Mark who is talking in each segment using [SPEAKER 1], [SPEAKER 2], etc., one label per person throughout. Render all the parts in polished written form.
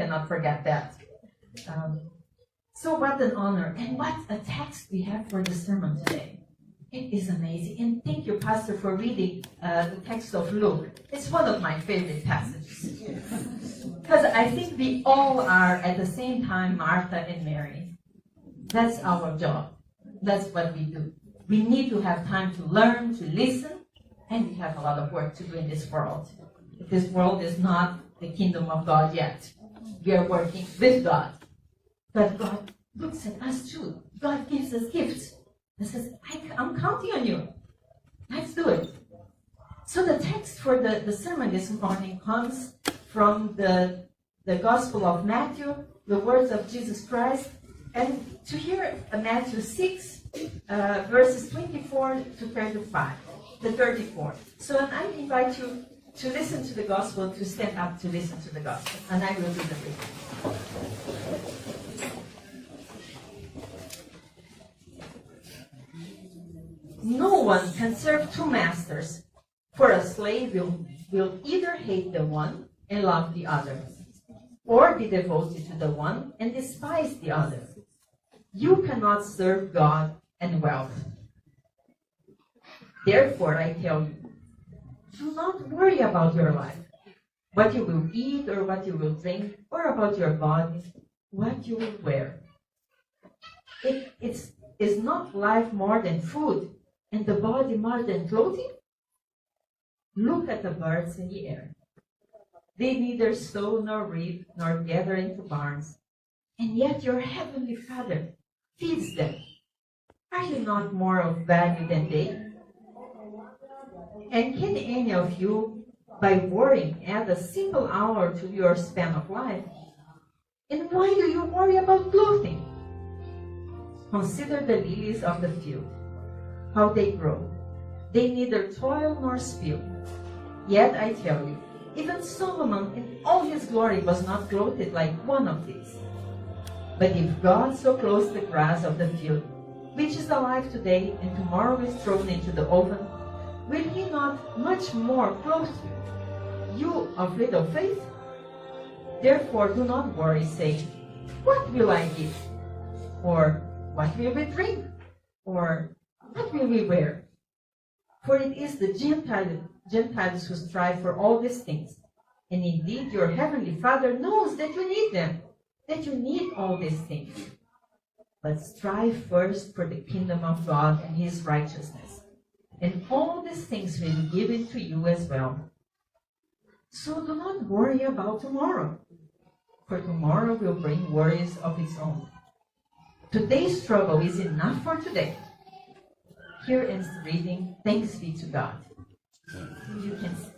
[SPEAKER 1] cannot forget that. So what an honor, and what a text we have for the sermon today. It is amazing. And thank you, Pastor, for reading the text of Luke. It's one of my favorite passages. Because I think we all are at the same time Martha and Mary. That's our job. That's what we do. We need to have time to learn, to listen, and we have a lot of work to do in this world. This world is not the kingdom of God yet. We are working with God. But God looks at us too. God gives us gifts. He says, I'm counting on you. Let's do it. So the text for the sermon this morning comes from the Gospel of Matthew, the words of Jesus Christ. And to hear Matthew 6, verses 24 to 35, the 34. So I invite you to listen to the Gospel, to stand up to listen to the Gospel. And I will do the reading. No one can serve two masters, for a slave will either hate the one and love the other, or be devoted to the one and despise the other. You cannot serve God and wealth. Therefore, I tell you, do not worry about your life, what you will eat or what you will drink, or about your body, what you will wear. Is not life more than food, and the body more than clothing? Look at the birds in the air. They neither sow nor reap nor gather into barns, and yet your heavenly Father feeds them. Are you not more of value than they? And can any of you, by worrying, add a single hour to your span of life? And why do you worry about clothing? Consider the lilies of the field, how they grow. They neither toil nor spin. Yet I tell you, even Solomon in all his glory was not clothed like one of these. But if God so clothes the grass of the field, which is alive today and tomorrow is thrown into the oven, will he not much more clothe you, you of little faith? Therefore do not worry, saying, what will I eat? Or what will we drink? Or what will we wear? For it is the Gentiles who strive for all these things. And indeed your heavenly Father knows that you need them, that you need all these things. But strive first for the kingdom of God and his righteousness, and all these things will be given to you as well. So do not worry about tomorrow, for tomorrow will bring worries of its own. Today's struggle is enough for today. Here ends the reading. Thanks be to God. You can see.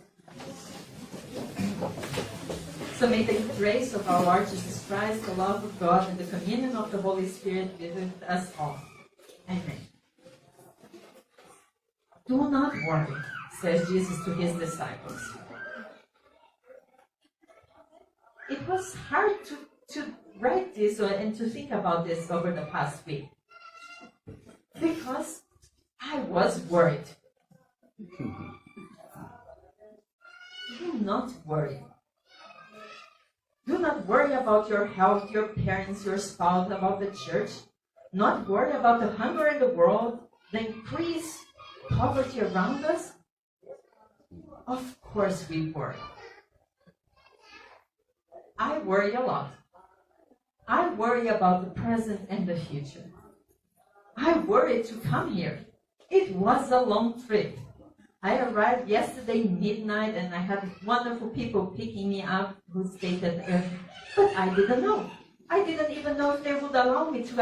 [SPEAKER 1] So may the grace of our Lord Jesus Christ, the love of God, and the communion of the Holy Spirit be with us all. Amen. Do not worry, says Jesus to his disciples. It was hard to write this and to think about this over the past week, because I was worried. Do not worry. Do not worry about your health, your parents, your spouse, about the church. Not worry about the hunger in the world, the increased poverty around us. Of course we worry. I worry a lot. I worry about the present and the future. I worry to come here. It was a long trip. I arrived yesterday midnight and I had wonderful people picking me up who stayed at the airport. But I didn't know. I didn't even know if they would allow me to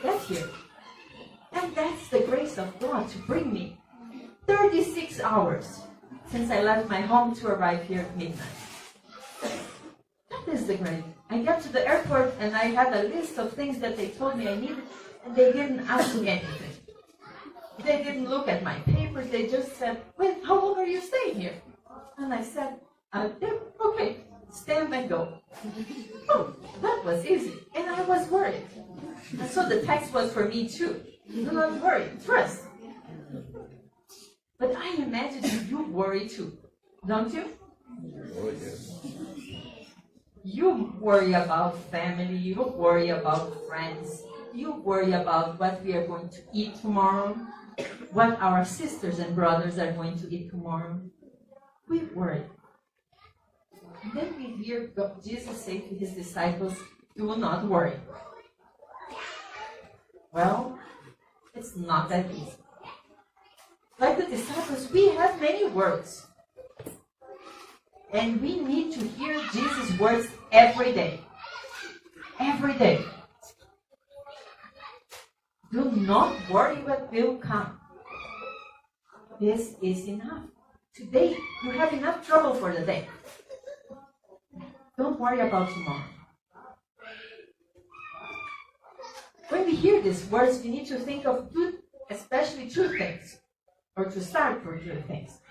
[SPEAKER 1] get here. And that's the grace of God to bring me 36 hours since I left my home to arrive here at midnight. That is the grace. I got to the airport and I had a list of things that they told me I needed, and they didn't ask me anything. They didn't look at my papers. They just said, well, how long are you staying here? And I said, okay, stand and go. Oh, that was easy. And I was worried. And so the text was for me too. Do not worry, trust. But I imagine you worry too, don't you?
[SPEAKER 2] Oh, yes.
[SPEAKER 1] You worry about family, you worry about friends, you worry about what we are going to eat tomorrow, what our sisters and brothers are going to eat tomorrow. We worry. And then we hear Jesus say to his disciples, do not worry. Well, it's not that easy. Like the disciples, we have many words. And we need to hear Jesus' words every day. Every day. Do not worry what will come. This is enough. Today, you have enough trouble for the day. Don't worry about tomorrow. When we hear these words, we need to think of especially two things, or to start for two things.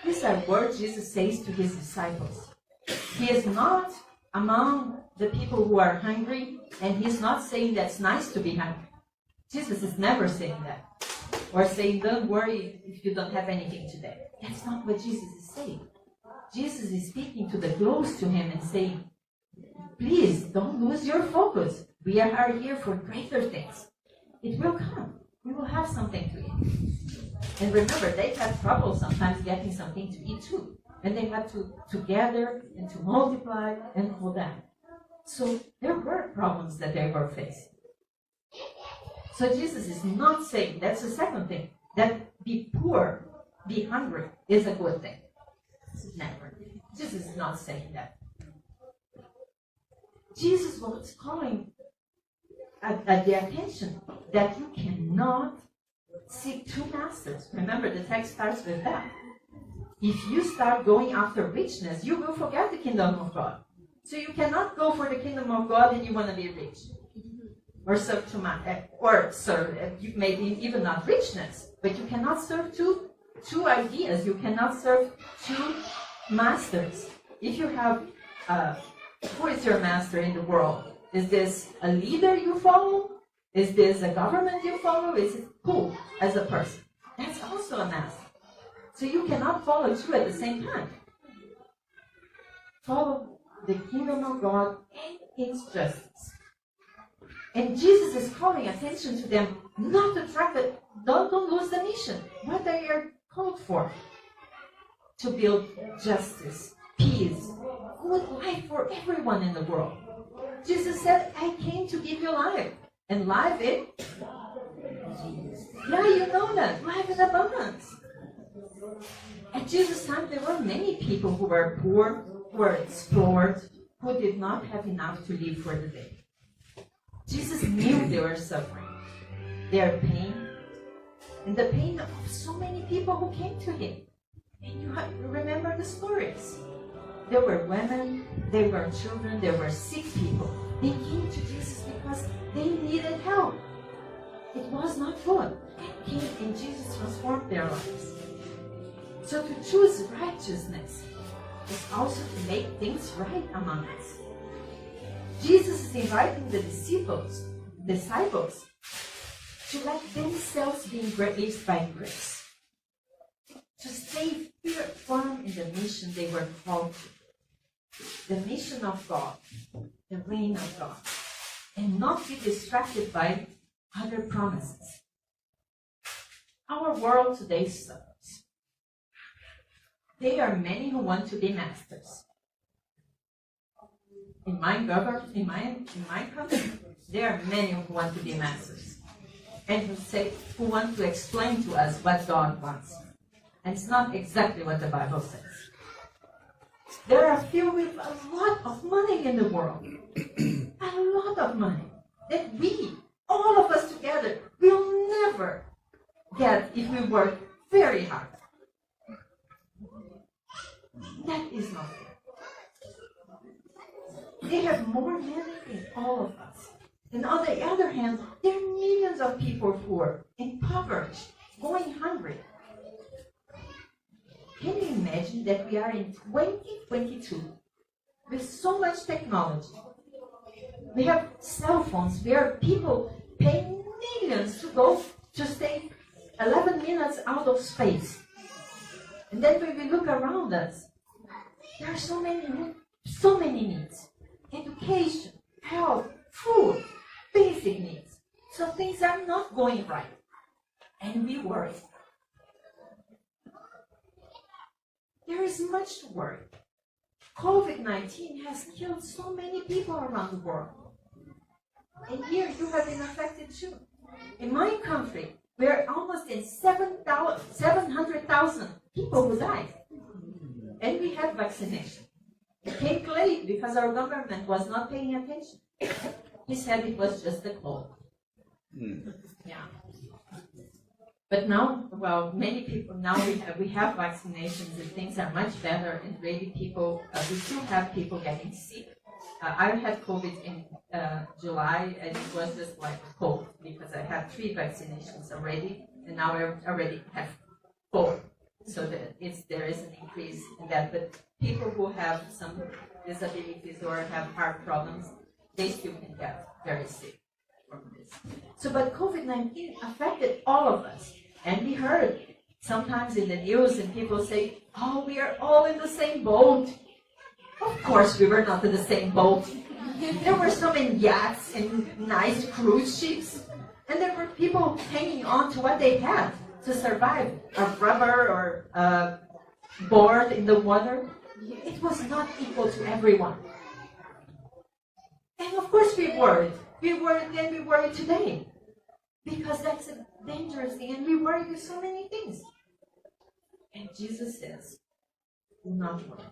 [SPEAKER 1] These are words Jesus says to his disciples. He is not among the people who are hungry, and he's not saying that it's nice to be hungry. Jesus is never saying that. Or saying, don't worry if you don't have anything today. That's not what Jesus is saying. Jesus is speaking to the close to him and saying, please don't lose your focus. We are here for greater things. It will come. We will have something to eat. And remember, they had trouble sometimes getting something to eat too. And they had to gather and to multiply and all that. So there were problems that they were facing. So Jesus is not saying, that's the second thing, that be poor, be hungry is a good thing. Never. Jesus is not saying that. Jesus was calling at the attention that you cannot seek two masters. Remember, the text starts with that. If you start going after richness, you will forget the kingdom of God. So you cannot go for the kingdom of God and you want to be rich. Or serve maybe even not richness, but you cannot serve two ideas. You cannot serve two masters. If you have, who is your master in the world? Is this a leader you follow? Is this a government you follow? Is it who as a person? That's also a master. So you cannot follow two at the same time. Follow the kingdom of God and its justice. And Jesus is calling attention to them not to track it. Don't lose the mission. What they are called for. To build justice, peace, good life for everyone in the world. Jesus said, I came to give you life. And life is? Yeah, you know that. Life in abundance. At Jesus' time, there were many people who were poor, who were explored, who did not have enough to live for the day. Jesus knew they were suffering, their pain, and the pain of so many people who came to him. And you remember the stories. There were women, there were children, there were sick people. They came to Jesus because they needed help. It was not good. They came and Jesus transformed their lives. So to choose righteousness is also to make things right among us. Jesus is inviting the disciples to let themselves be embraced by grace, to stay firm in the mission they were called to, the mission of God, the reign of God, and not be distracted by other promises. Our world today suffers. There are many who want to be masters. In my country, there are many who want to be masters and who want to explain to us what God wants. And it's not exactly what the Bible says. There are few with a lot of money in the world, a lot of money that we, all of us together, will never get if we work very hard. That is not fair. They have more money than all of us. And on the other hand, there are millions of people poor, impoverished, going hungry. Can you imagine that we are in 2022 with so much technology? We have cell phones where people pay millions to stay 11 minutes out of space. And then when we look around us, there are so many who so many needs. Education, health, food, basic needs. So things are not going right. And we worry. There is much to worry. COVID-19 has killed so many people around the world. And here you have been affected too. In my country, we're almost in 700,000 people who died. And we had vaccination. It came late because our government was not paying attention. He said it was just a cold. Yeah. But now, well, many people, now we have vaccinations and things are much better, and really people, we still have people getting sick. I had COVID in July, and it was just like a cold because I had 3 vaccinations already, and now I already have 4. So there is an increase in that. But people who have some disabilities or have heart problems, they still can get very sick from this. So, but COVID-19 affected all of us. And we heard sometimes in the news and people say, oh, we are all in the same boat. Of course we were not in the same boat. There were so many yachts and nice cruise ships. And there were people hanging on to what they had to survive. A rubber or a board in the water. It was not equal to everyone. And of course we worried. We worried then, we worry today. Because that's a dangerous thing, and we worry with so many things. And Jesus says, do not worry.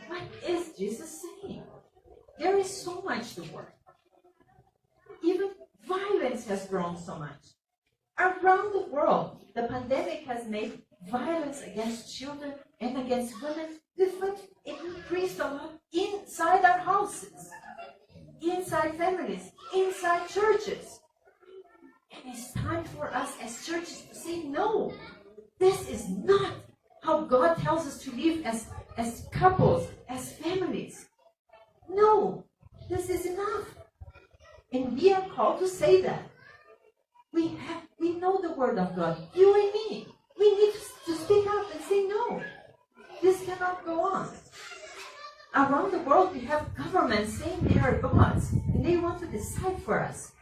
[SPEAKER 1] What is Jesus saying? There is so much to worry. Even violence has grown so much. Around the world, the pandemic has made violence against children and against women different. It increased a lot inside our houses, inside families, inside churches. And it's time for us as churches to say, no, this is not how God tells us to live as couples, as families. No, this is enough. And we are called to say that. We know the word of God, you and me. We need to speak up and say, no, this cannot go on. Around the world, we have governments saying they are gods, and they want to decide for us.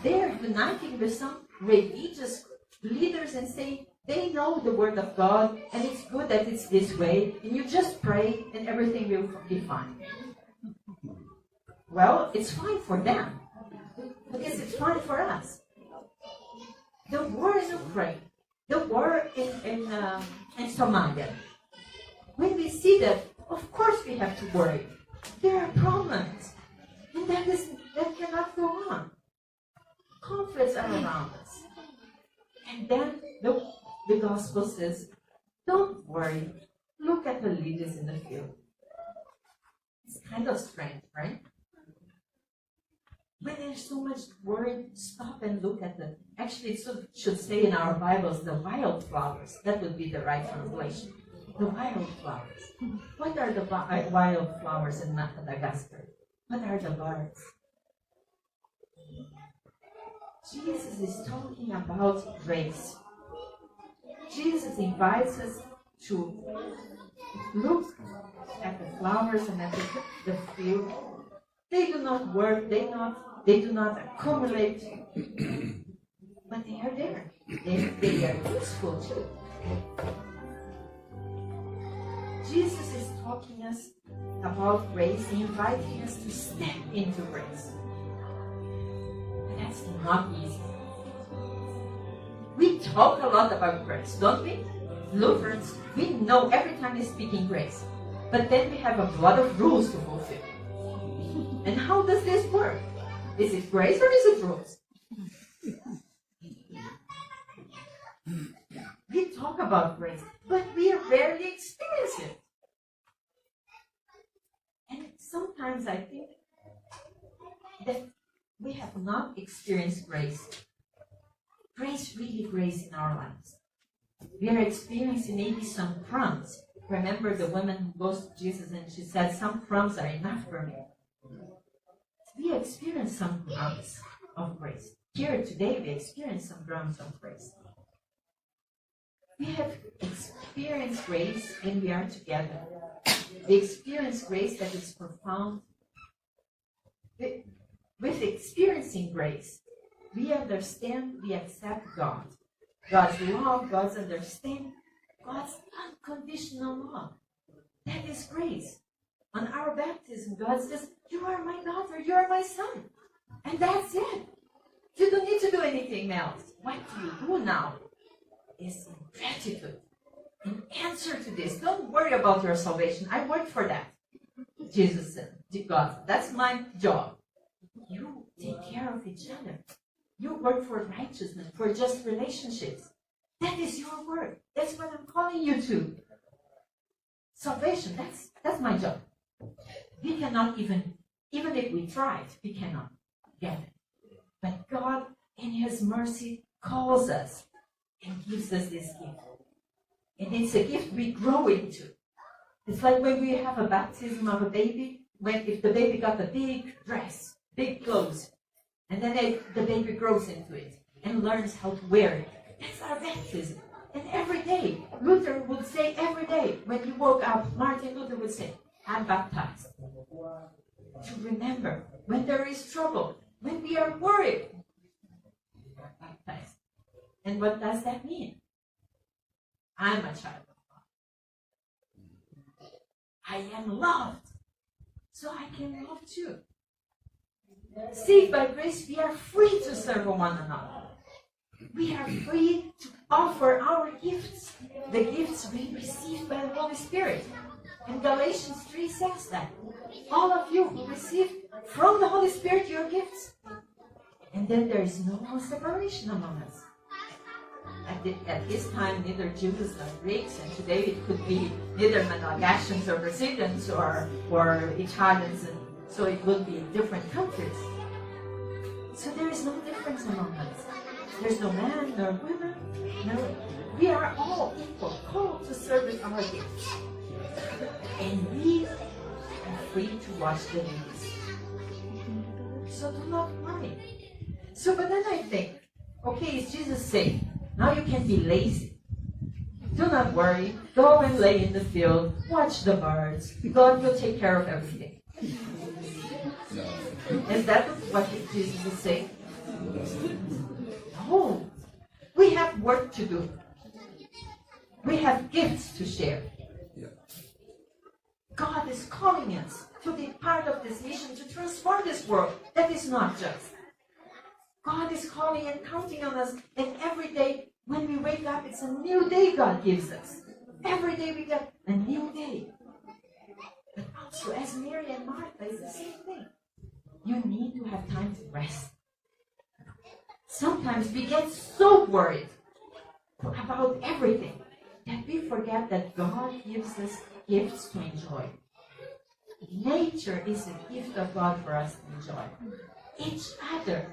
[SPEAKER 1] They are uniting with some religious leaders and saying they know the word of God and it's good that it's this way and you just pray and everything will be fine. Well, it's fine for them, but is it fine for us? The war in Ukraine, the war in Somalia. When we see that, of course we have to worry. There are problems, and that cannot go on. Conflicts are around us. And then the gospel says, don't worry. Look at the lilies in the field. It's kind of strange, right? When there's so much worry, stop and look at the... Actually, it should say in our Bibles, the wildflowers. That would be the right translation. The wildflowers. What are the wildflowers in Madagascar? What are the birds? Jesus is talking about grace. Jesus invites us to look at the flowers and at the field. They do not work, they do not accumulate, but they are there. They are useful too. Jesus is talking us about grace, inviting us to step into grace. That's not easy. We talk a lot about grace, don't we? Lutherans, we know every time we speak in grace. But then we have a lot of rules to fulfill. And how does this work? Is it grace or is it rules? We talk about grace, but we rarely experience it. And sometimes I think that we have not experienced grace. Grace, really grace in our lives. We are experiencing maybe some crumbs. Remember the woman who goes to Jesus and she said, some crumbs are enough for me. We experience some crumbs of grace. Here today we experience some crumbs of grace. We have experienced grace when we are together. We experience grace that is profound. With experiencing grace, we understand, we accept God. God's love, God's understanding, God's unconditional love. That is grace. On our baptism, God says, you are my daughter, you are my son. And that's it. You don't need to do anything else. What you do now is in gratitude. In answer to this, don't worry about your salvation. I work for that. Jesus said, God, that's my job. You take care of each other. You work for righteousness, for just relationships. That is your work. That's what I'm calling you to. Salvation, that's my job. We cannot even if we tried, we cannot get it. But God, in His mercy, calls us and gives us this gift. And it's a gift we grow into. It's like when we have a baptism of a baby, if the baby got a big dress, big clothes, and then the baby grows into it and learns how to wear it. That's our baptism. And every day, Luther would say every day, when he woke up, Martin Luther would say, I'm baptized. To remember, when there is trouble, when we are worried, we are baptized. And what does that mean? I'm a child of God. I am loved, so I can love too. Saved by grace, we are free to serve one another. We are free to offer our gifts, the gifts we received by the Holy Spirit. And Galatians 3 says that. All of you who received from the Holy Spirit your gifts. And then there is no more separation among us. At this time, neither Jews nor Greeks, and today it could be neither Malagasans or Brazilians or Italians, and so it would be different countries. So there is no difference among us. There's no man nor women. No, we are all equal, called to service our gifts. And we are free to wash the lilies. So do not worry. So, but then I think, okay, is Jesus saying, now you can be lazy. Do not worry. Go and lay in the field. Watch the birds. God will take care of everything. Is that what Jesus is saying? No. We have work to do. We have gifts to share. God is calling us to be part of this mission to transform this world that is not just. God is calling and counting on us, and every day when we wake up, it's a new day God gives us. Every day we get a new day. But also, as Mary and Martha, it's the same thing. You need to have time to rest. Sometimes we get so worried about everything that we forget that God gives us gifts to enjoy. Nature is a gift of God for us to enjoy. Each other,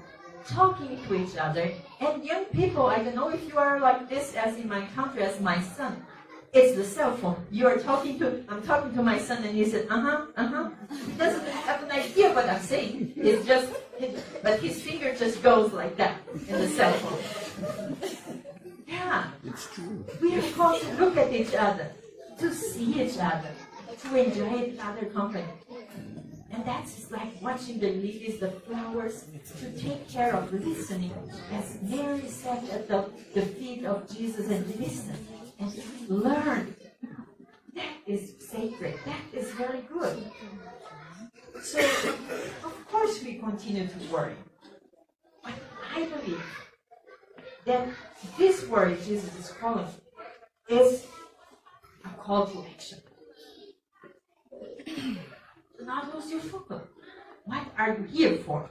[SPEAKER 1] talking to each other. And young people, I don't know if you are like this as in my country, as my son. It's the cell phone. I'm talking to my son and he said, He doesn't have an idea what I'm saying. But his finger just goes like that in the cell phone. Yeah.
[SPEAKER 2] It's true.
[SPEAKER 1] We are called to look at each other, to see each other, to enjoy each other's company. And that's like watching the lilies, the flowers, to take care of listening. As Mary sat at the feet of Jesus and listened and learned. That is sacred. That is very good. So, of course we continue to worry. But I believe that this worry Jesus is calling is a call to action. Do not lose your focus. What are you here for?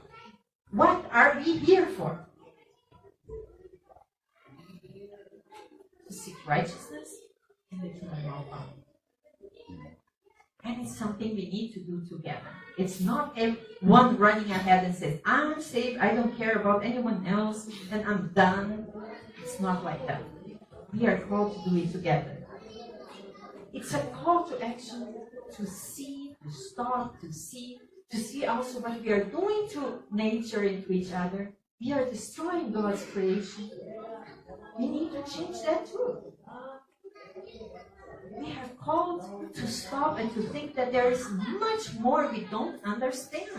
[SPEAKER 1] What are we here for? To seek righteousness and the kingdom of God. And it's something we need to do together. It's not one running ahead and says, I'm saved, I don't care about anyone else, and I'm done. It's not like that. We are called to do it together. It's a call to action to see, to stop, to see also what we are doing to nature and to each other. We are destroying God's creation. We need to change that too. We are called to stop and to think that there is much more we don't understand.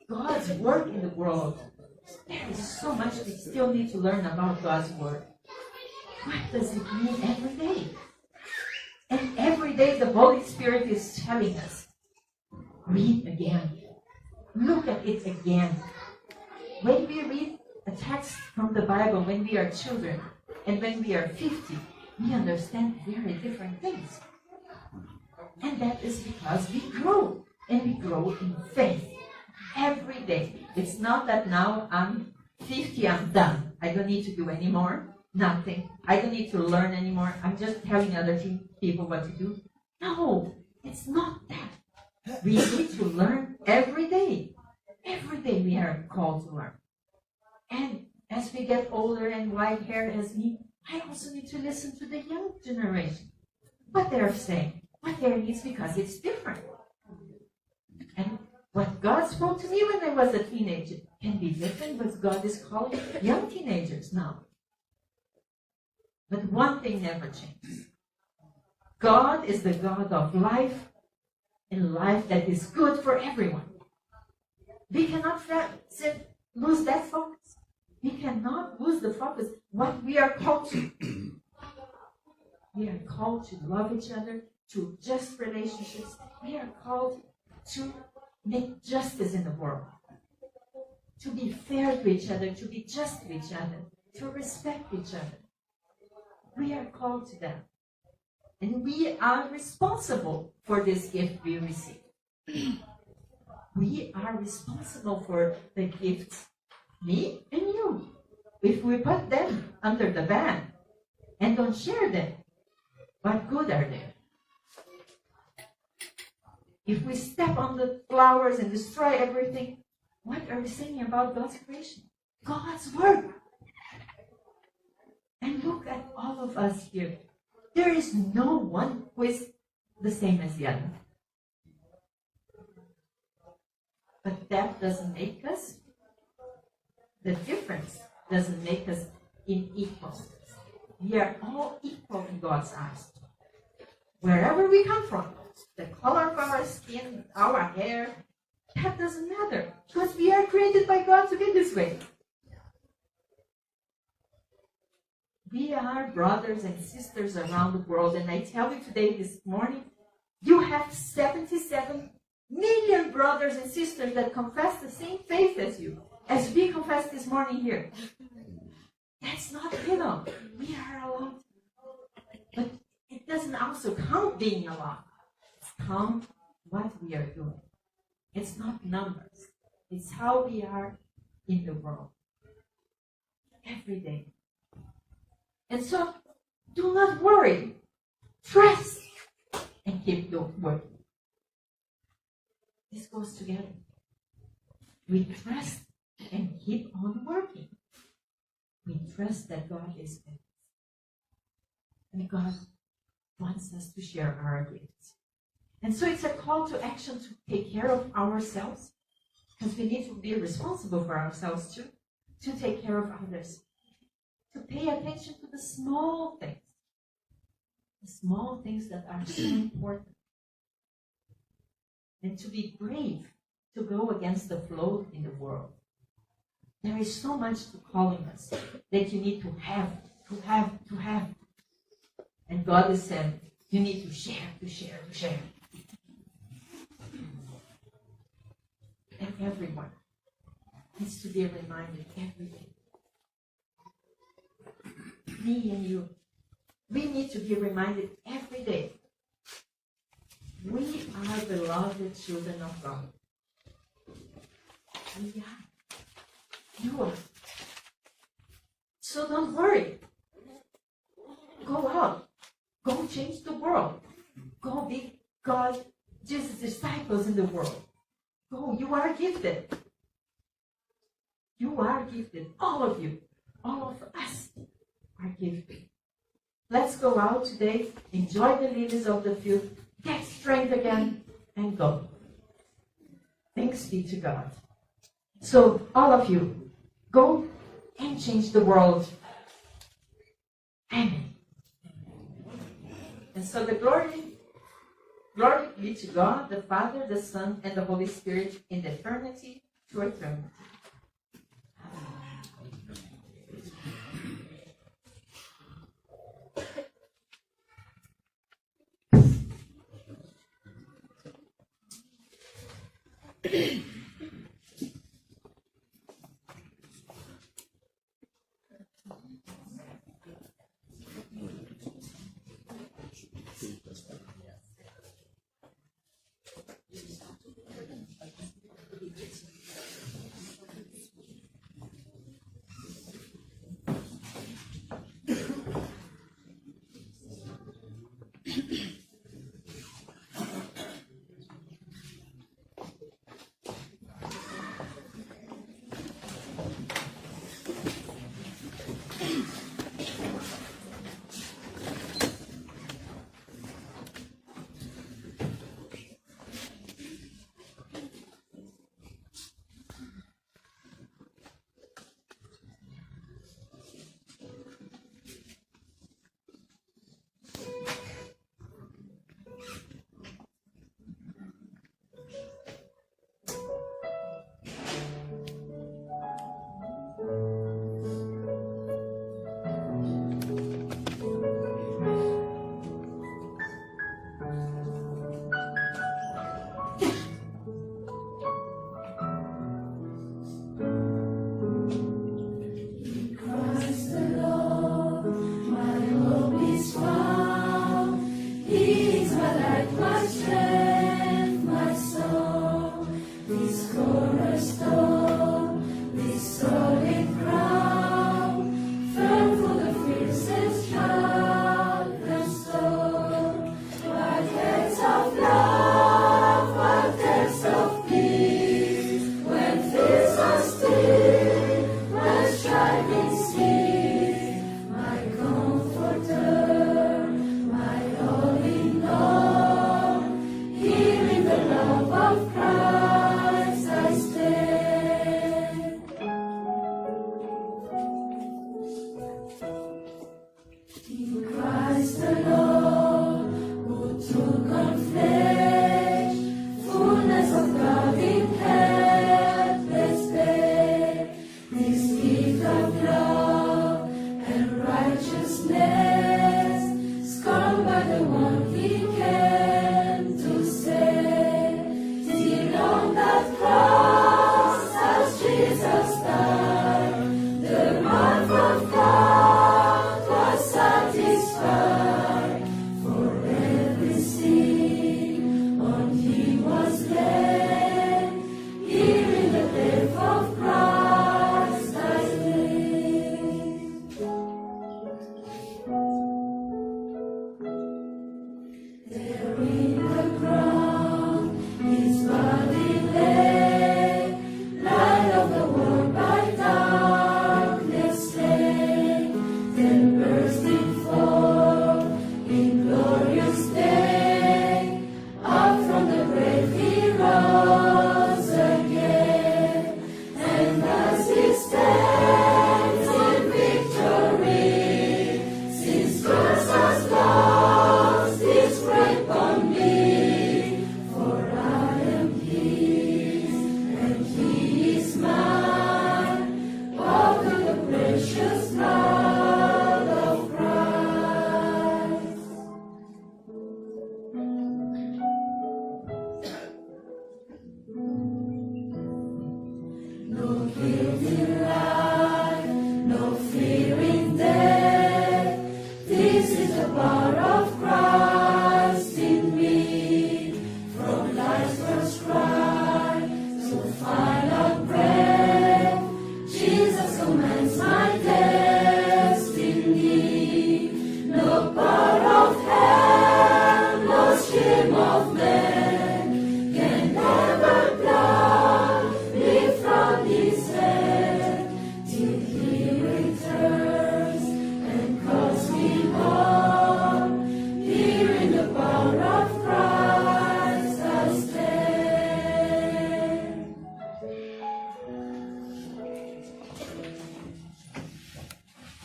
[SPEAKER 1] God's work in the world. There is so much we still need to learn about God's word. What does it mean every day? And every day the Holy Spirit is telling us, read again. Look at it again. When we read a text from the Bible when we are children and when we are 50, we understand very different things. And that is because we grow, and we grow in faith every day. It's not that now I'm 50, I'm done. I don't need to do anymore. Nothing. I don't need to learn anymore. I'm just telling other people what to do. No, it's not that. We need to learn every day. Every day we are called to learn. And as we get older and white hair as me, I also need to listen to the young generation. What they're saying, what their needs, because it's different. And what God spoke to me when I was a teenager can be different, but God is calling young teenagers now. But one thing never changes. God is the God of life, and life that is good for everyone. We cannot lose that focus. We cannot lose the focus. What we are called to. We are called to love each other, to just relationships. We are called to make justice in the world. To be fair to each other, to be just to each other, to respect each other. We are called to that. And we are responsible for this gift we receive. We are responsible for the gifts, me and you. If we put them under the ban and don't share them, what good are they? If we step on the flowers and destroy everything, what are we saying about God's creation? God's work. And look at all of us here. There is no one who is the same as the other. But that doesn't make us, the difference doesn't make us unequal. We are all equal in God's eyes. Wherever we come from, the color of our skin, our hair, that doesn't matter. Because we are created by God to be this way. We are brothers and sisters around the world. And I tell you today, this morning, you have 77 million brothers and sisters that confess the same faith as you, as we confess this morning here. That's not little. We are a lot. But it doesn't also count being a lot. It's count what we are doing. It's not numbers. It's how we are in the world. Every day. And so, do not worry. Trust and keep working. This goes together. We trust and keep on working. We trust that God is with us. And God wants us to share our gifts. And so it's a call to action to take care of ourselves, because we need to be responsible for ourselves too, to take care of others, to pay attention to the small things that are so important, and to be brave to go against the flow in the world. There is so much to calling us that you need to have. And God is saying, you need to share. And everyone needs to be reminded every day. Me and you, we need to be reminded every day. We are beloved children of God. We are. You are. So don't worry. Go out. Go change the world. Go be God, Jesus' disciples in the world. Go. You are gifted. You are gifted. All of you. All of us are gifted. Let's go out today. Enjoy the lilies of the field. Get strength again and go. Thanks be to God. So, all of you, go and change the world. Amen. And so the glory be to God, the Father, the Son, and the Holy Spirit in eternity to eternity.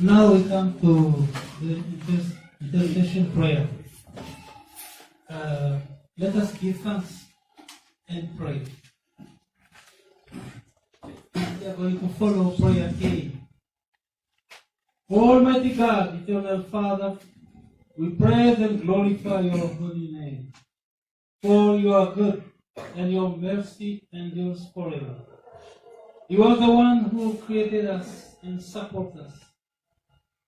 [SPEAKER 2] Now we come to the intercession prayer. Let us give thanks and pray. We are going to follow prayer A. Almighty God, eternal Father, we praise and glorify your holy name. For you are good, and your mercy endures forever. You are the one who created us and supports us.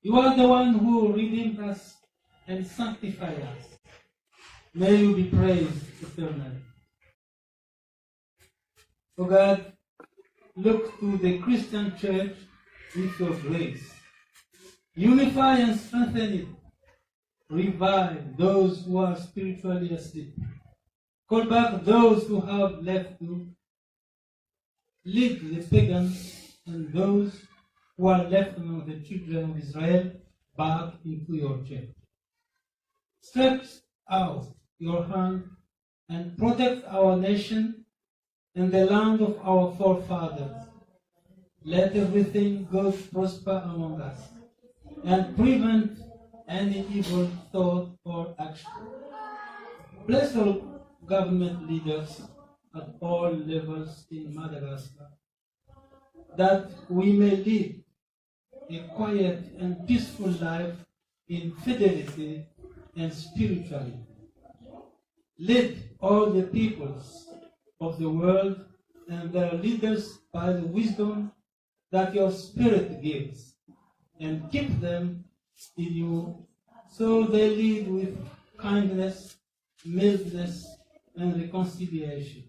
[SPEAKER 2] You are the one who redeemed us and sanctified us. May you be praised eternally. O God, look to the Christian church with your grace. Unify and strengthen it. Revive those who are spiritually asleep. Call back those who have left you. Lead the pagans and those who are left among the children of Israel back into your church. Stretch out your hand and protect our nation and the land of our forefathers. Let everything good prosper among us and prevent any evil thought or action. Bless all government leaders at all levels in Madagascar, that we may live a quiet and peaceful life in fidelity and spirituality. Lead all the peoples of the world and their leaders by the wisdom that your Spirit gives, and keep them in you, so they lead with kindness, mildness, and reconciliation.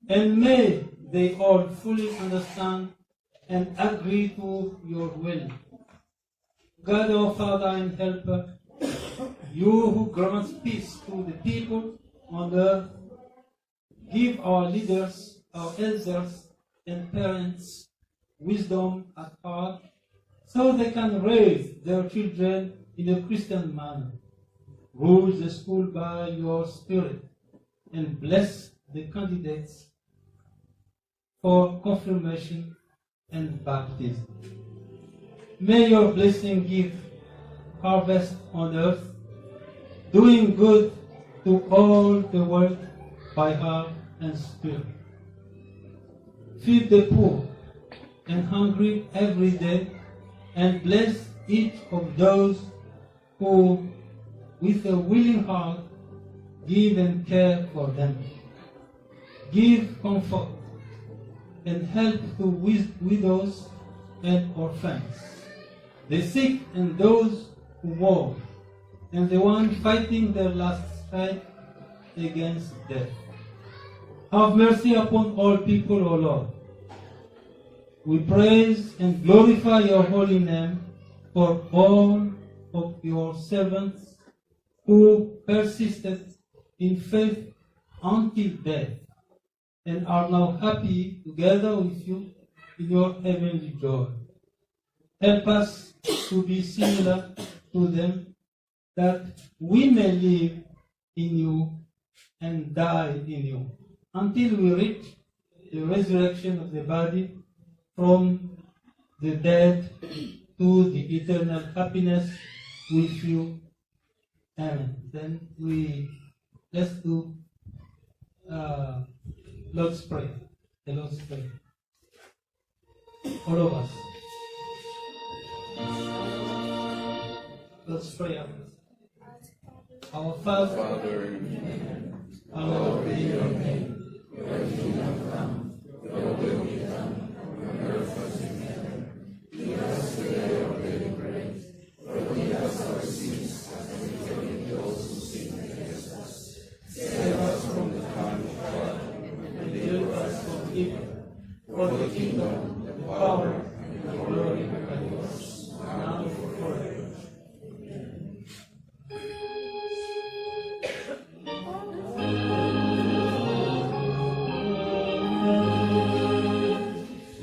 [SPEAKER 2] And may they all fully understand and agree to your will. God, our Father and Helper, you who grant peace to the people on earth, give our leaders, our elders, and parents wisdom at heart, so they can raise their children in a Christian manner. Rule the school by your Spirit, and bless the candidates for confirmation and baptism. May your blessing give harvest on earth, doing good to all the world by heart and spirit. Feed the poor and hungry every day, and bless each of those who, with a willing heart, give and care for them. Give comfort and help to widows and orphans, the sick and those who mourn, and the one fighting their last fight against death. Have mercy upon all people, O Lord. We praise and glorify your holy name for all of your servants who persisted in faith until death and are now happy together with you in your heavenly joy. Help us to be similar to them, that we may live in you and die in you, until we reach the resurrection of the body from the dead to the eternal happiness with you. Amen. Then let's do Lord's Prayer. The Lord's Prayer. All of us. Let's pray. Our Father in heaven, hallowed be your name. Your kingdom come, your will be done, on earth as in heaven. Give us today our daily bread. Forgive us our sins, as we forgive those who sin against us. Save us from the time of trial, and deliver us from evil. For the kingdom, the power, and the glory are yours, now and forever.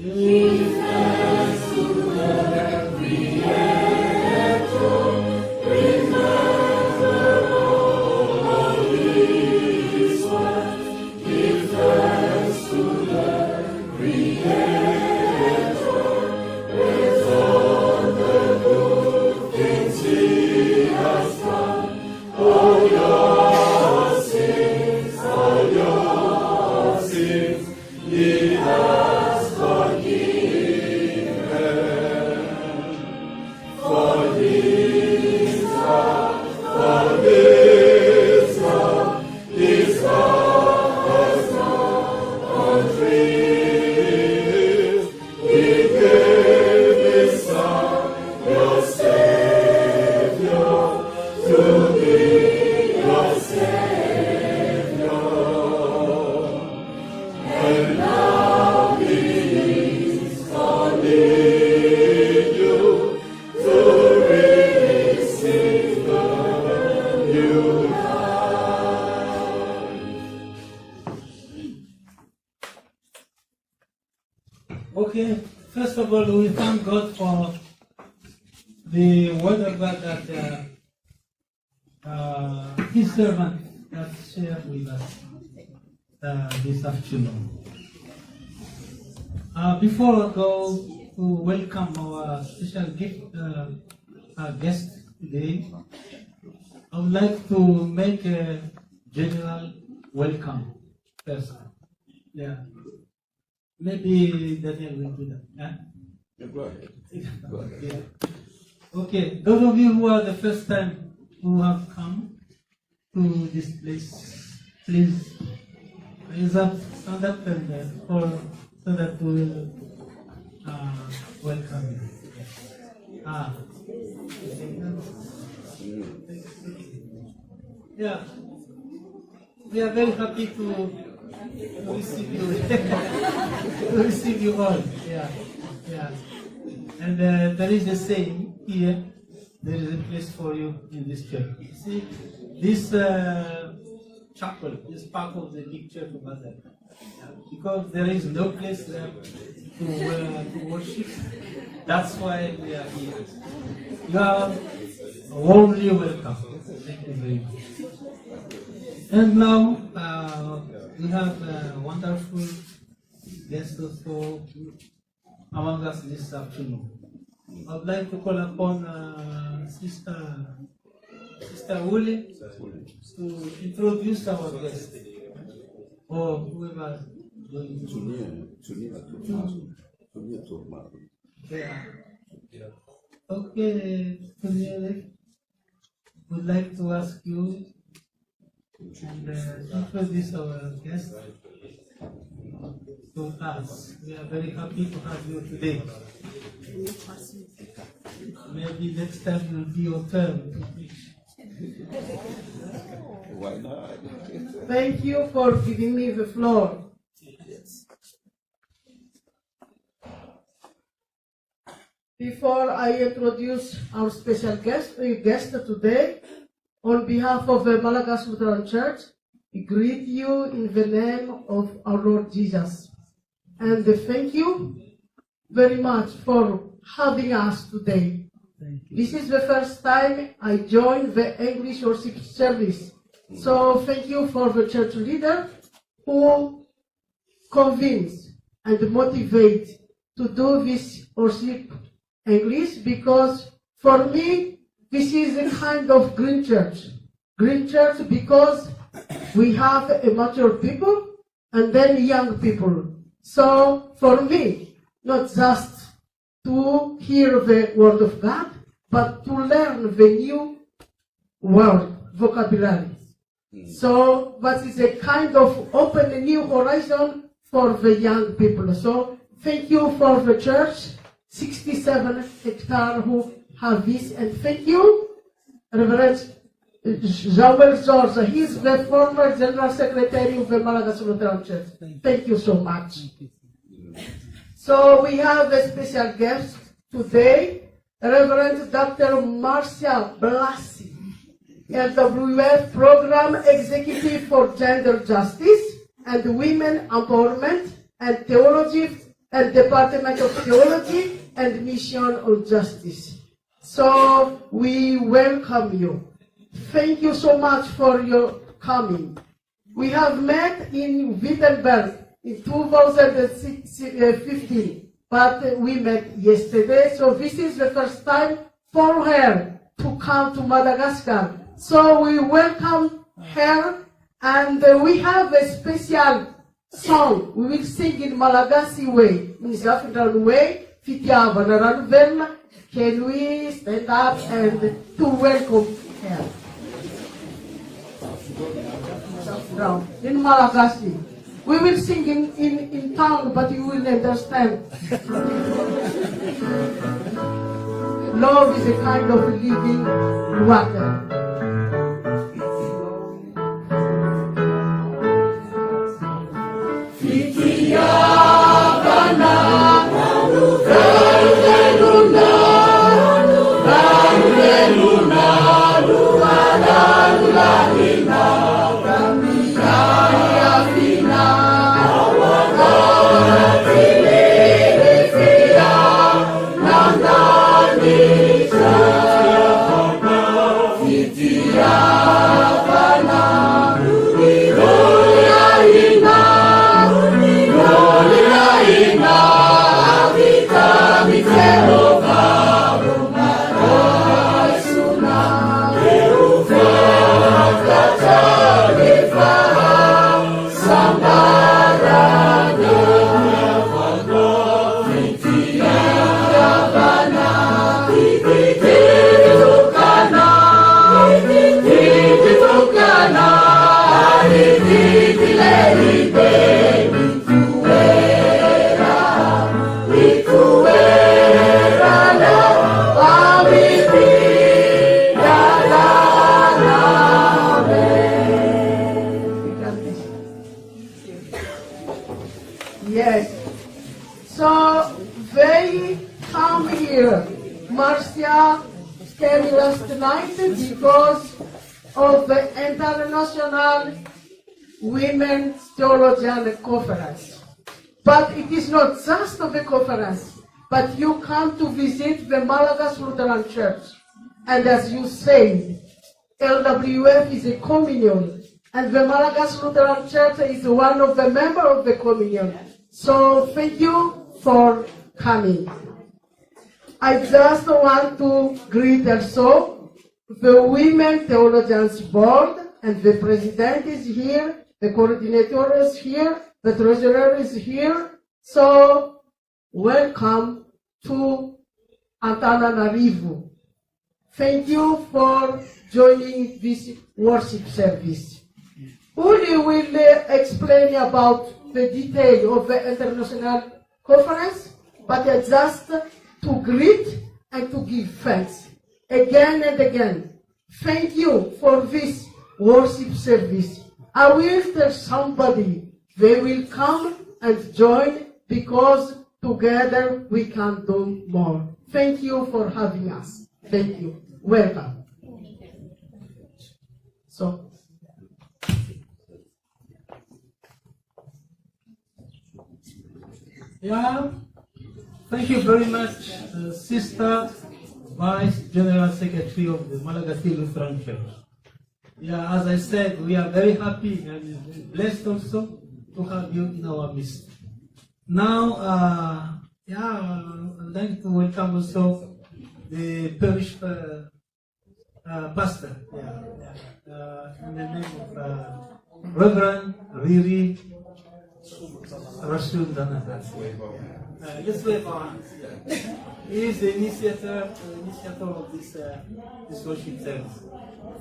[SPEAKER 2] Give thanks to every Okay, first of all, we thank God for the word of God that His servant has shared with us this afternoon. Before I go to welcome our special guest today, I would like to make a general welcome first. Yeah. Maybe Daniel will do that. Huh?
[SPEAKER 3] Yeah, go ahead. Go ahead.
[SPEAKER 2] Yeah. Okay, those of you who are the first time who have come to this place, please raise up, stand up, and so that we will welcome you. Yeah, we are very happy to receive you, to receive you all. Yeah, yeah. And there is a saying here. There is a place for you in this church. You see, this chapel is part of the big church of Azar. Because there is no place there to worship. That's why we are here. You are warmly welcome. Thank you very much. And now we have a wonderful guest also among us this afternoon. I would like to call upon Sister Uli to introduce our guest, or whoever is going to. Yeah. Okay, Tunia, would like to ask you and introduce our guest to us. We are very happy to have you today. Maybe next time will be your turn to preach.
[SPEAKER 3] Why not?
[SPEAKER 4] Thank you for giving me the floor. Before I introduce our special guest today, on behalf of the Malagasy Lutheran Church, we greet you in the name of our Lord Jesus. And thank you very much for having us today. This is the first time I joined the English worship service. So thank you for the church leader who convinced and motivate to do this worship English, because for me this is a kind of green church. Green church because we have a mature people and then young people. So for me, not just to hear the word of God, but to learn the new word, vocabulary. So that is a kind of open a new horizon for the young people. So thank you for the church, 67Ha, who have this, and thank you, Reverend Joel George. He is the former General Secretary of the Malagasy Lutheran Church. Thank you so much. So we have a special guest today, Reverend Dr. Marcia Blasi, LWF Program Executive for Gender Justice and Women Empowerment and Theology and Department of Theology and Mission on Justice. So we welcome you. Thank you so much for your coming. We have met in Wittenberg in 2015, but we met yesterday. So this is the first time for her to come to Madagascar. So we welcome her, and we have a special song. We will sing in Malagasy way, in the African way, fitiavana ranovelona. Can we stand up and to welcome her? Now, in Malagasy. We will sing in tongue, but you will understand. Love is a kind of living water. Yes. So they come here. Marcia came last night because of the International Women's Theology Conference. But it is not just of the conference, but you come to visit the Malagasy Lutheran Church. And as you say, LWF is a communion, and the Malagasy Lutheran Church is one of the members of the communion. So thank you for coming. I just want to greet also the Women Theologians Board, and the President is here, the coordinator is here, the treasurer is here. So welcome to Antananarivo. Thank you for joining this worship service. Uli will explain about the detail of the international conference, but just to greet and to give thanks again and again. Thank you for this worship service. I will tell somebody they will come and join, because together we can do more. Thank you for having us. Thank you. Welcome. So.
[SPEAKER 2] Yeah, thank you very much, Sister Vice General Secretary of the Malagasy Lutheran Church. Yeah, as I said, we are very happy and blessed also to have you in our midst. Now, I'd like to welcome also the parish pastor, in the name of Reverend Riri Rasul Danata. Let's wave our hands. He is the initiator of this worship service.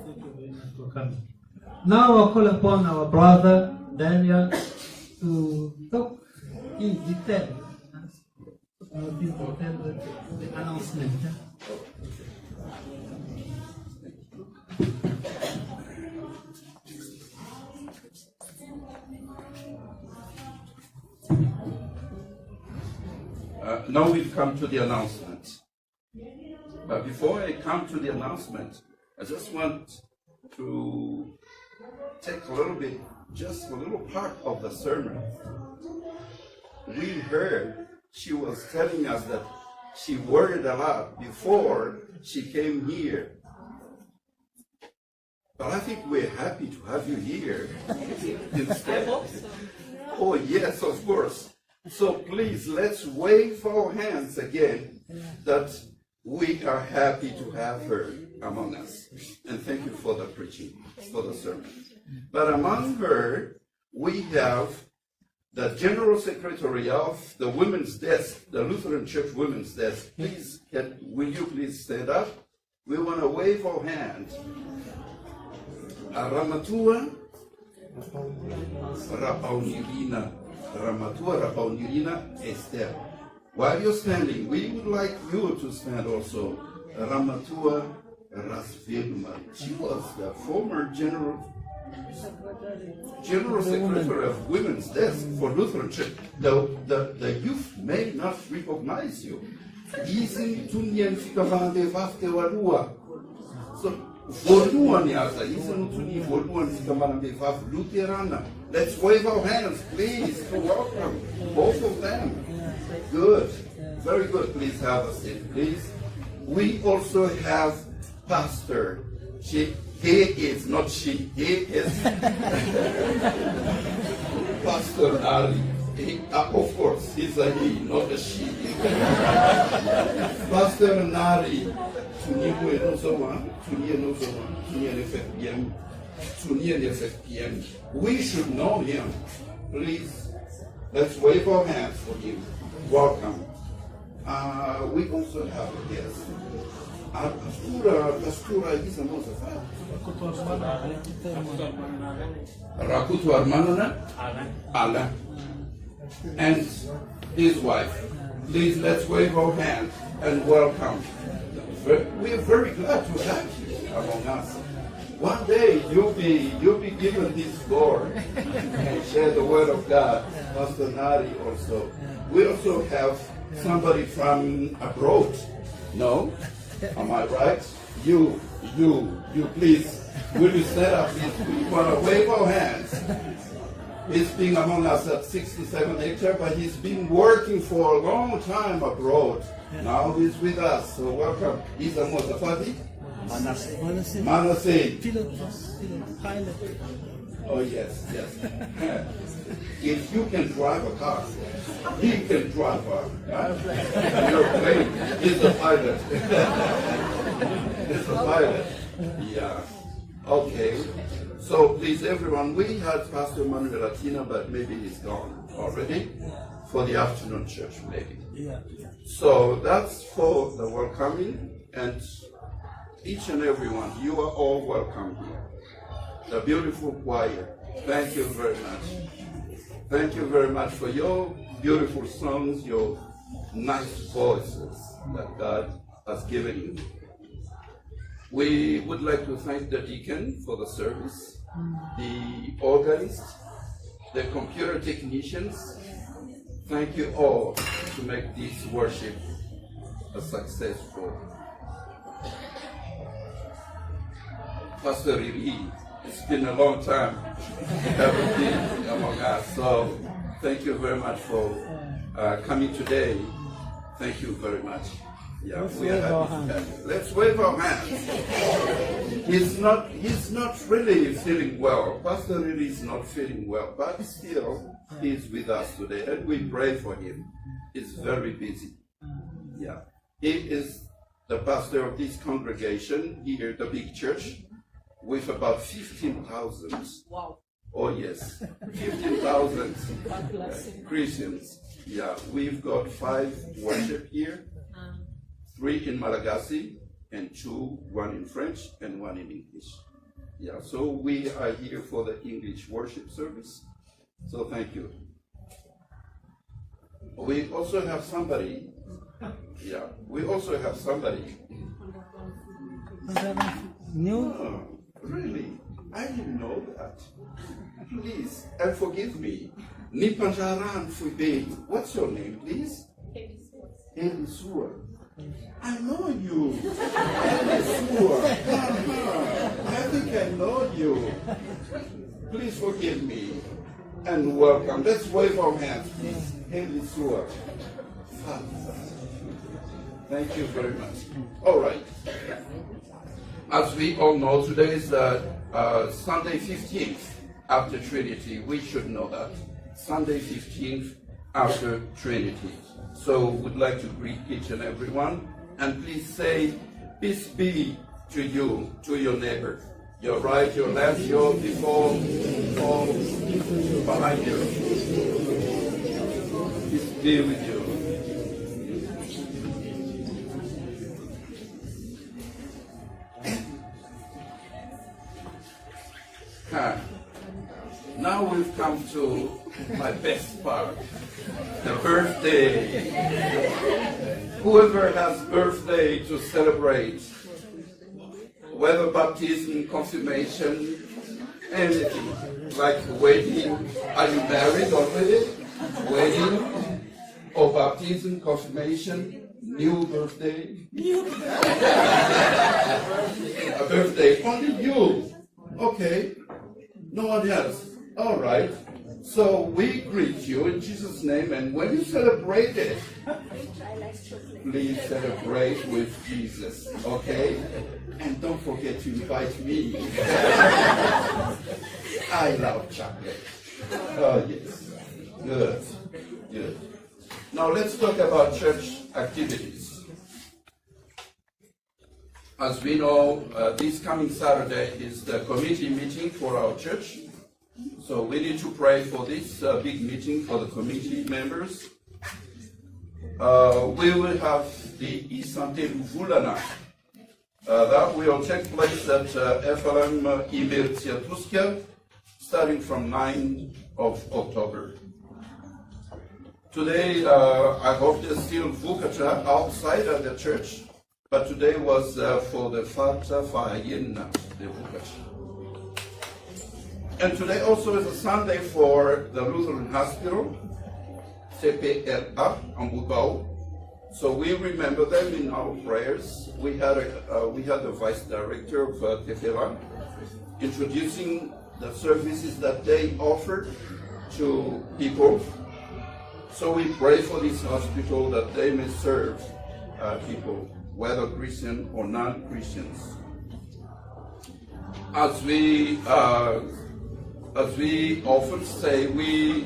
[SPEAKER 2] Thank you very much for coming. Now I'll call upon our brother Daniel to talk in detail about the announcement.
[SPEAKER 3] Now we've come to the announcement. But before I come to the announcement, I just want to take a little bit, just a little part of the sermon. We heard she was telling us that she worried a lot before she came here. But I think we're happy to have you here instead. Oh yes, of course. So please, let's wave our hands again that we are happy to have her among us. And thank you for the preaching, for the sermon. But among her, we have the General Secretary of the Women's Desk, the Lutheran Church Women's Desk, please, will you please stand up? We want to wave our hands. Ramatua Rapaunirina Esther. While you're standing, we would like you to stand also. Ramatua Rasveduma. She was the former General Secretary of Women's Desk for Lutheran Church. The youth may not recognize you. So, let's wave our hands, please, to welcome both of them. Good. Very good. Please have a seat, please. We also have Pastor. He is Pastor Ali. Of course, he's a he, not a she. Pastor Nari. We should know him. Please, let's wave our hands for him. Welcome. We also have a guest. Pastura is a Rakutu Armanana Ala and his wife. Please, let's wave our hands and welcome. We are very glad to have you among us. One day you'll be given this floor and share the word of God. Pastor Nari also. We also have somebody from abroad. No? Am I right? You please. Will you stand up? We want to wave our hands. He's been among us at 67Ha, but he's been working for a long time abroad. Now he's with us, so welcome. He's a Mosafati? Manasseh.
[SPEAKER 2] Pilot.
[SPEAKER 3] Oh, yes. If you can drive a car, he can drive a airplane. He's a pilot. He's a pilot. Yeah. Okay. So please, everyone, we had Pastor Manuel Latina, but maybe he's gone already for the afternoon church, maybe.
[SPEAKER 2] Yeah.
[SPEAKER 3] So that's for the welcoming, and each and every one, you are all welcome here. The beautiful choir, thank you very much. Thank you very much for your beautiful songs, your nice voices that God has given you. We would like to thank the deacon for the service, the organist, the computer technicians. Thank you all to make this worship a successful. Pastor Riri, it's been a long time having been among us, so thank you very much for coming today. Thank you very much. Yeah, we are happy to have you. Let's wave our hands. He's not really feeling well. Pastor Riri is not feeling well, but still he's with us today, and we pray for him. He's very busy. Yeah, he is the pastor of this congregation here, the big church, with about 15,000.
[SPEAKER 1] Wow.
[SPEAKER 3] Oh yes, 15,000 Christians. Yeah, we've got 5 worship here, 3 in Malagasy, and 1 in French and 1 in English. Yeah, so we are here for the English worship service. So thank you. We also have somebody. Yeah, we also have somebody.
[SPEAKER 2] New?
[SPEAKER 3] Oh, really? I didn't know that. Please, and forgive me. Nipanjaran Fube. What's your name, please? Elisua. I know you. Elisua. I think I know you. Please forgive me and welcome. Let's wave our hands, please. Elisua. Thank you very much. All right. As we all know, today is Sunday 15th after Trinity. We should know that. Sunday 15th after Trinity. So we'd like to greet each and every one. And please say, peace be to you, to your neighbor. your right, your left, your before, behind you. Peace be with you. Now we've come to my best part, the birthday. Whoever has birthday to celebrate, whether baptism, confirmation, anything, like wedding. Are you married already? Wedding, or baptism, confirmation, new birthday? A birthday, only you. Okay, no one else. All right. So we greet you in Jesus' name, and when you celebrate it, please celebrate with Jesus, okay? And don't forget to invite me. I love chocolate. Oh, yes. Good. Good. Now let's talk about church activities. As we know, this coming Saturday is the committee meeting for our church. So we need to pray for this big meeting for the committee members. We will have the E-Santé Louvulana. That will take place at FLM starting from 9 of October. Today, I hope there's still Vukacha outside of the church, but today was for the Fata Fa'ayena, the Vukacha. And today also is a Sunday for the Lutheran Hospital, Chapelle Akanin'ny. So we remember them in our prayers. We had the Vice Director of Theology introducing the services that they offered to people. So we pray for this hospital that they may serve people, whether Christian or non-Christians. As we often say, we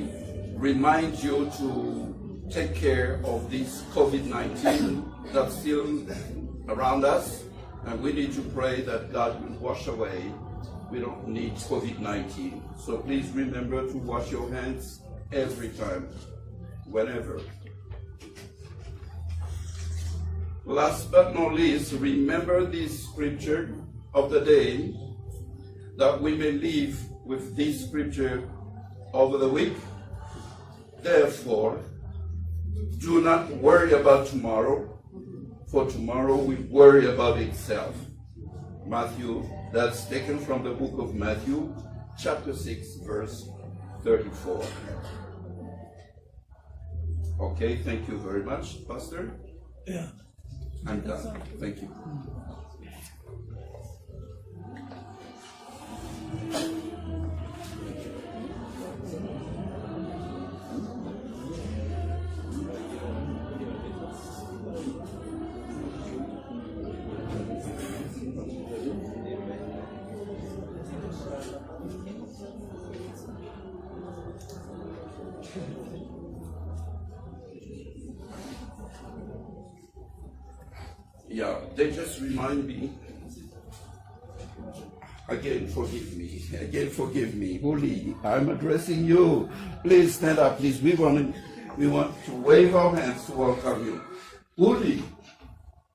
[SPEAKER 3] remind you to take care of this COVID-19 that's still around us, and we need to pray that God will wash away. We don't need COVID-19. So please remember to wash your hands every time, whenever. Last but not least, remember this scripture of the day, that we may live with this scripture over the week. Therefore, do not worry about tomorrow, for tomorrow will worry about itself. Matthew, that's taken from the book of Matthew, chapter 6, verse 34. Okay, thank you very much, Pastor.
[SPEAKER 2] Yeah.
[SPEAKER 3] I'm done. Thank you. Yeah, they just remind me. Again, forgive me. Again, forgive me. Holy, I'm addressing you. Please stand up, please. We want to wave our hands to welcome you. Holy,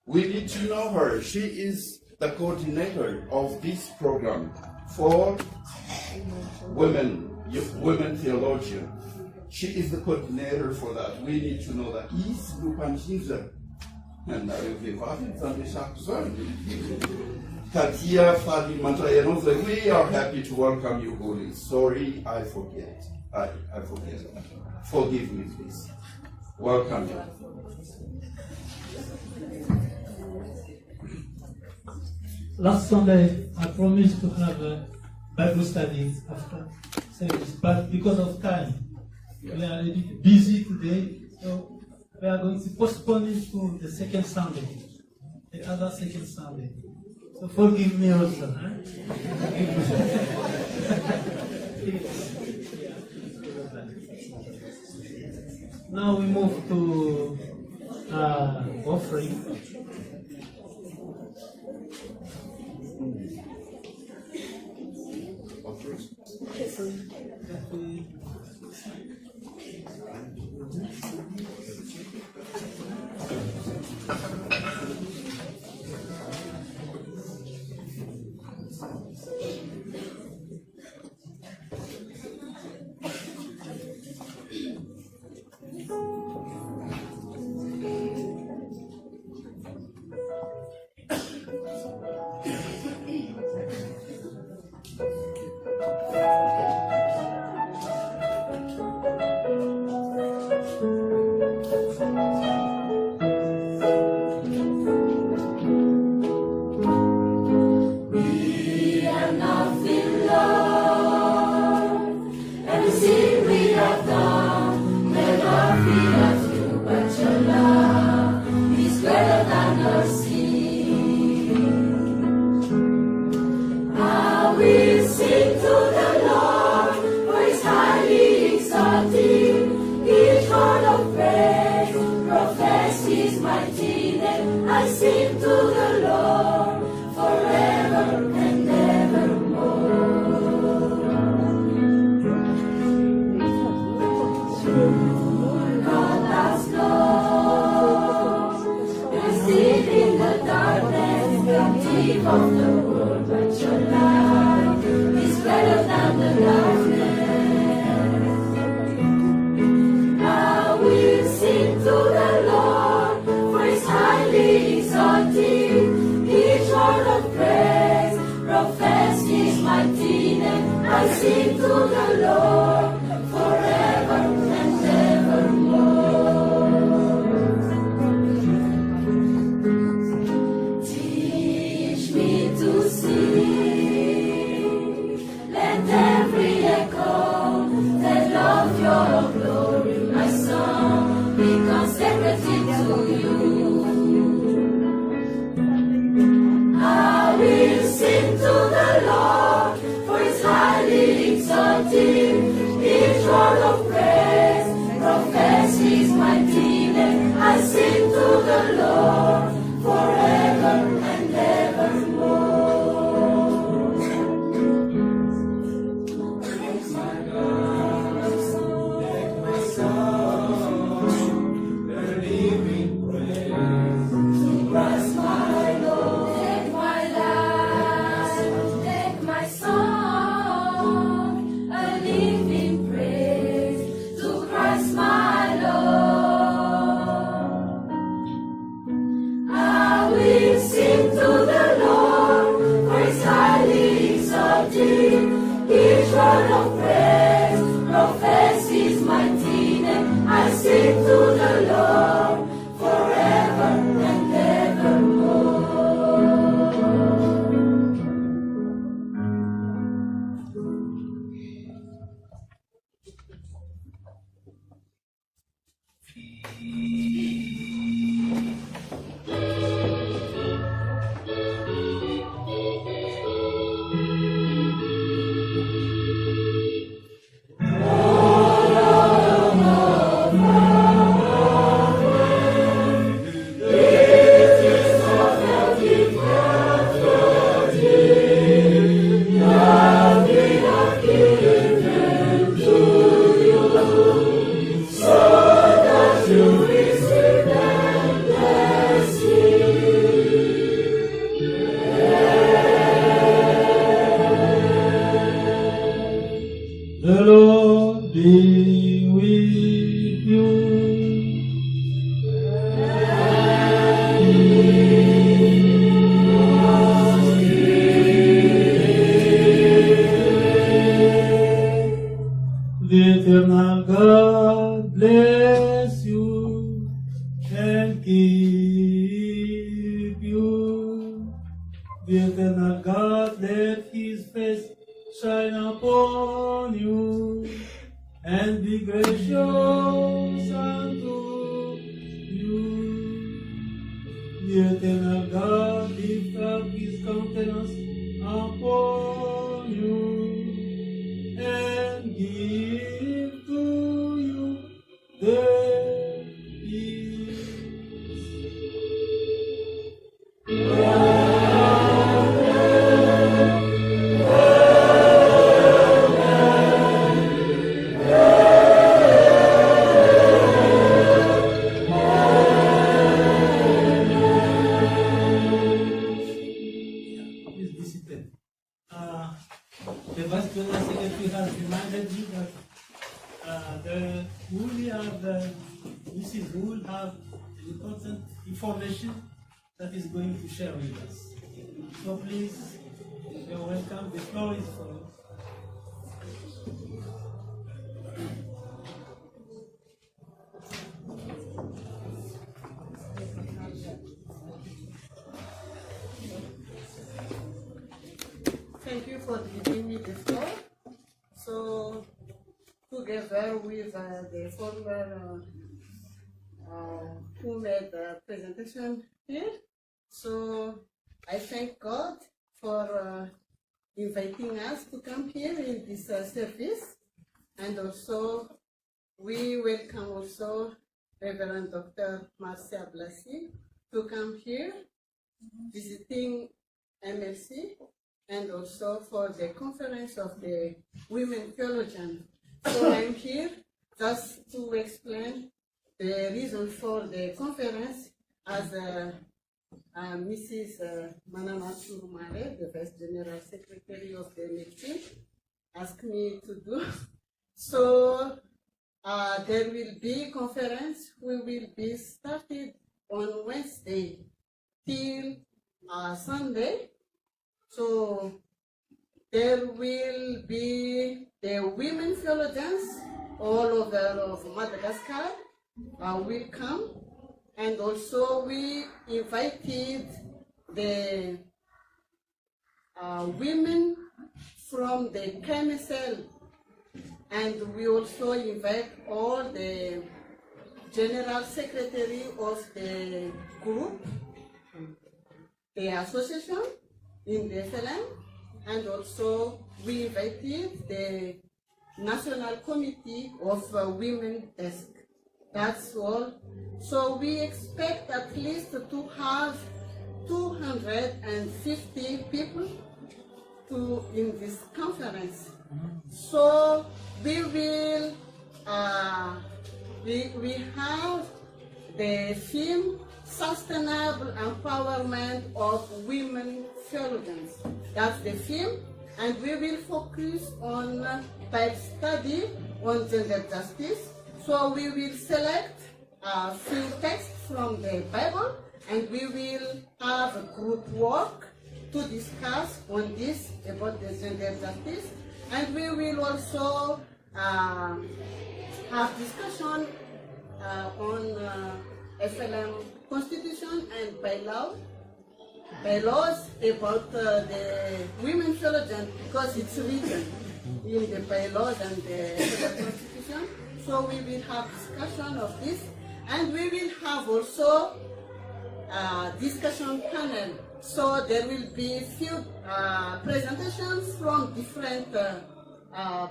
[SPEAKER 3] we need to know her. She is the coordinator of this program for women theologians. She is the coordinator for that. We need to know that. And we are happy to welcome you, Holy. Sorry, I forget. I forget. Forgive me, please. Welcome you.
[SPEAKER 2] Last Sunday, I promised to have a Bible study after service, but because of time, we are a bit busy today, so we are going to postpone it to the second Sunday, the other second Sunday. So forgive me also. Huh? Now we move to offering.
[SPEAKER 5] sin we have done, never fear of you, but your love is greater than our sin. I will sing to the Lord, for His highly exalted. Each word of praise profess His mighty name. I sing to the Lord forever and evermore. God has known, we're still in the darkness, captive of the world, but your light is better than the darkness. I will sing to the Lord, for His highly exalted. Each word of praise profess His mighty name. I sing to the Lord forever and evermore. Teach me to sing, let every echo tell of your glory. My song be consecrated to you. I will sing to the Lord, for His highly exalted. Each word of praise profess His mighty name. I sing to the Lord forever and evermore. Take my song, the living praise to Christ my Lord. Take my life, take my song, a living praise to Christ my Lord. I will sing to the Lord, for His highly exalted. Each word of praise profess His mighty name. I sing to the Lord forever and evermore.
[SPEAKER 2] The Lord be with you. The eternal God bless you and keep you. The eternal God let His face shine upon you and be gracious unto you. The eternal God lift up His countenance upon you and give to you their peace. Please be seated. The Vice President Secretary has reminded me that Mrs. Wu will have important information that is going to share with us. So please, you're welcome. The floor is for you.
[SPEAKER 4] Thank you for giving me the floor. So, together with the former who made the presentation here. So I thank God for inviting us to come here in this service, and also we welcome also Reverend Dr. Marcia Blasi to come here visiting MLC, and also for the conference of the women theologians. So I'm here just to explain the reason for the conference as Mrs. Manana Churumare, the Vice General Secretary of the MLC, asked me to do. So there will be conference. We will be started on Wednesday till Sunday. So there will be the women theologians all over of Madagascar will come, and also we invited the women from the KMSL, and we also invite all the general secretary of the group, the association in the FLM, and also we invited the National Committee of Women Desk. That's all. So we expect at least to have 250 people in this conference. So we will we have the theme Sustainable Empowerment of Women Theologians. That's the theme, and we will focus on Bible study on gender justice. So we will select a few texts from the Bible, and we will have a group work to discuss on this about the gender justice, and we will also have discussion on FLM Constitution and bylaws about the women theologian, because it's written in the bylaws and the FLM Constitution. So we will have discussion of this, and we will have also discussion panel. So there will be few presentations from different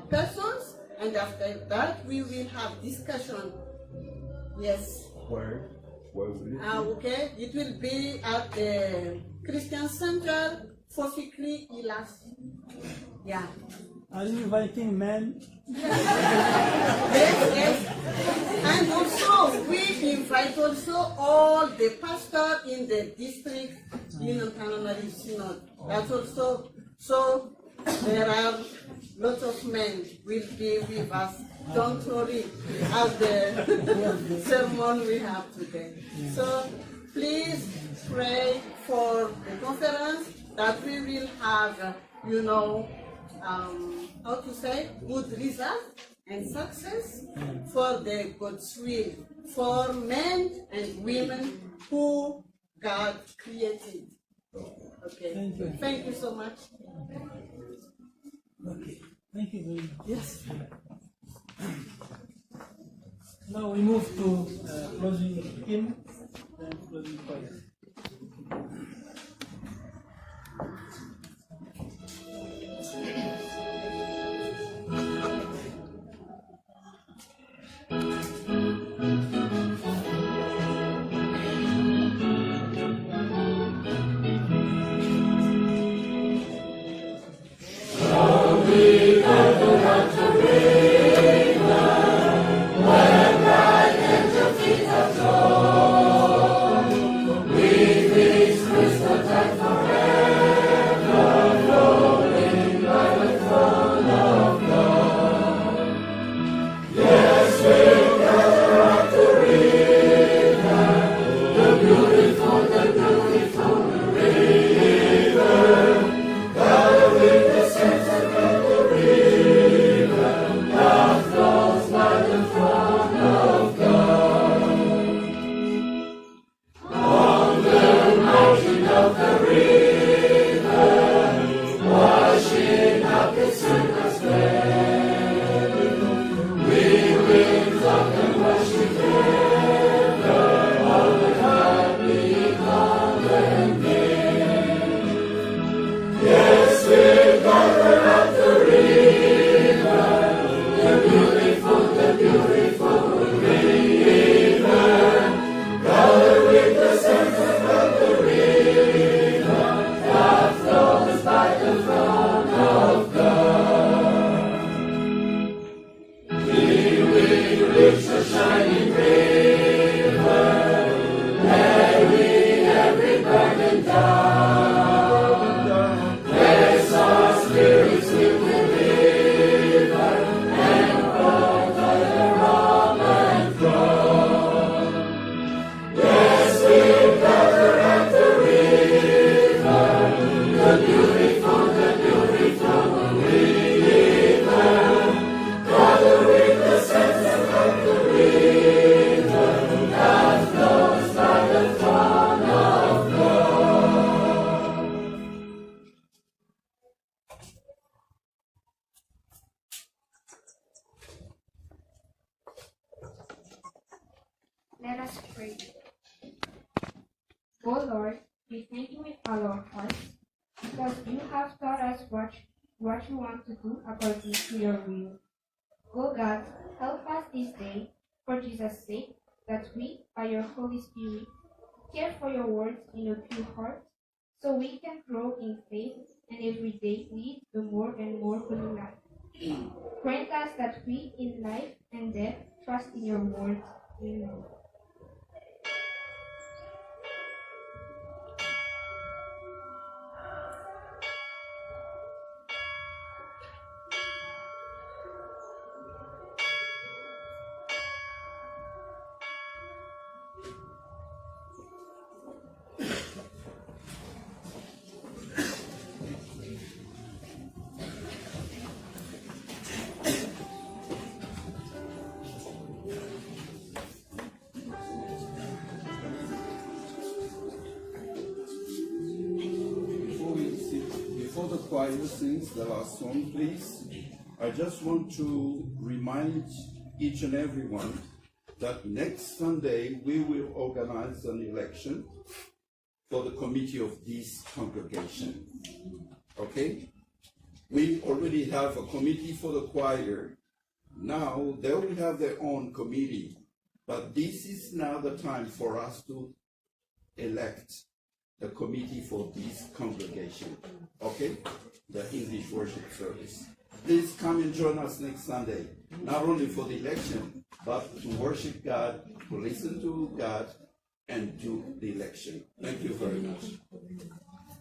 [SPEAKER 4] persons, and after that we will have discussion. Yes.
[SPEAKER 3] Where will it be?
[SPEAKER 4] Okay, it will be at the Christian Center for Fikri Ilas. Yeah.
[SPEAKER 2] Are you inviting men?
[SPEAKER 4] Yes. And also we invite also all the pastors in the district in Antananarivo Synod. That's also, so there are lots of men will be with us. Don't worry, as the sermon we have today. So please pray for the conference that we will have, how to say, good results and success for the God's will, for men and women who God created. Okay. Thank you so much.
[SPEAKER 2] Okay. Thank you very much.
[SPEAKER 4] Yes.
[SPEAKER 2] Now we move to closing hymn and closing prayer.
[SPEAKER 5] We
[SPEAKER 6] pray. O Lord, we thank you with all our hearts, because you have taught us what you want to do according to your will. O God, help us this day, for Jesus' sake, that we, by your Holy Spirit, care for your words in a pure heart, so we can grow in faith and every day lead a more and more holy life. Grant us that we, in life and death, trust in your words. Amen.
[SPEAKER 3] Before the choir sings the last song, please, I just want to remind each and everyone that next Sunday we will organize an election for the committee of this congregation. Okay? We already have a committee for the choir. Now they will have their own committee, but this is now the time for us to elect the committee for this congregation. Okay? The English worship service. Please come and join us next Sunday, not only for the election, but to worship God, to listen to God, and do the election. Thank you very much.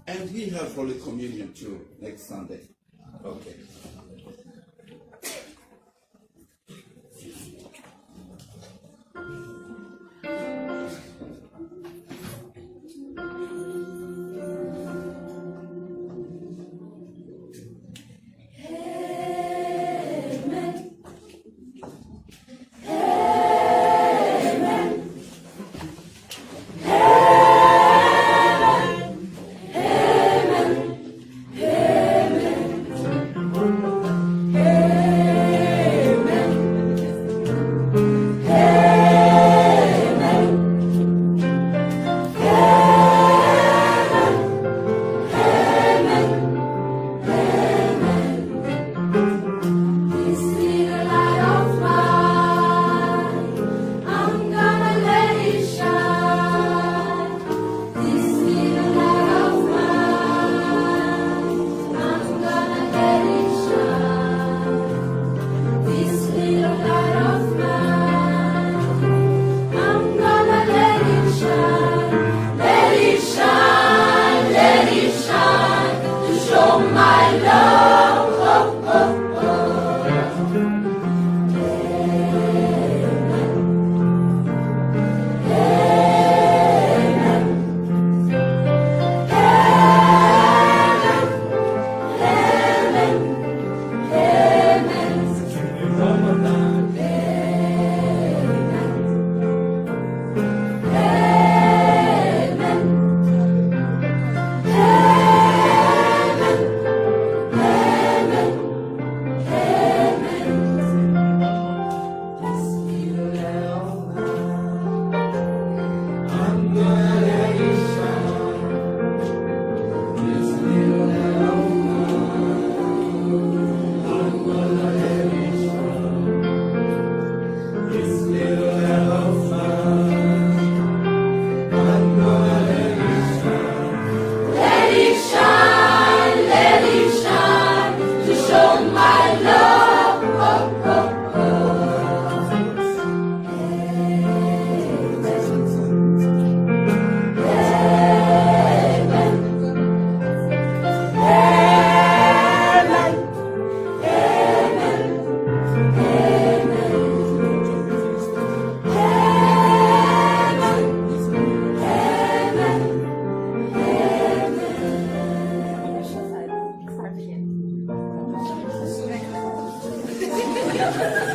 [SPEAKER 3] And we have Holy Communion too next Sunday. Okay.
[SPEAKER 5] Start again.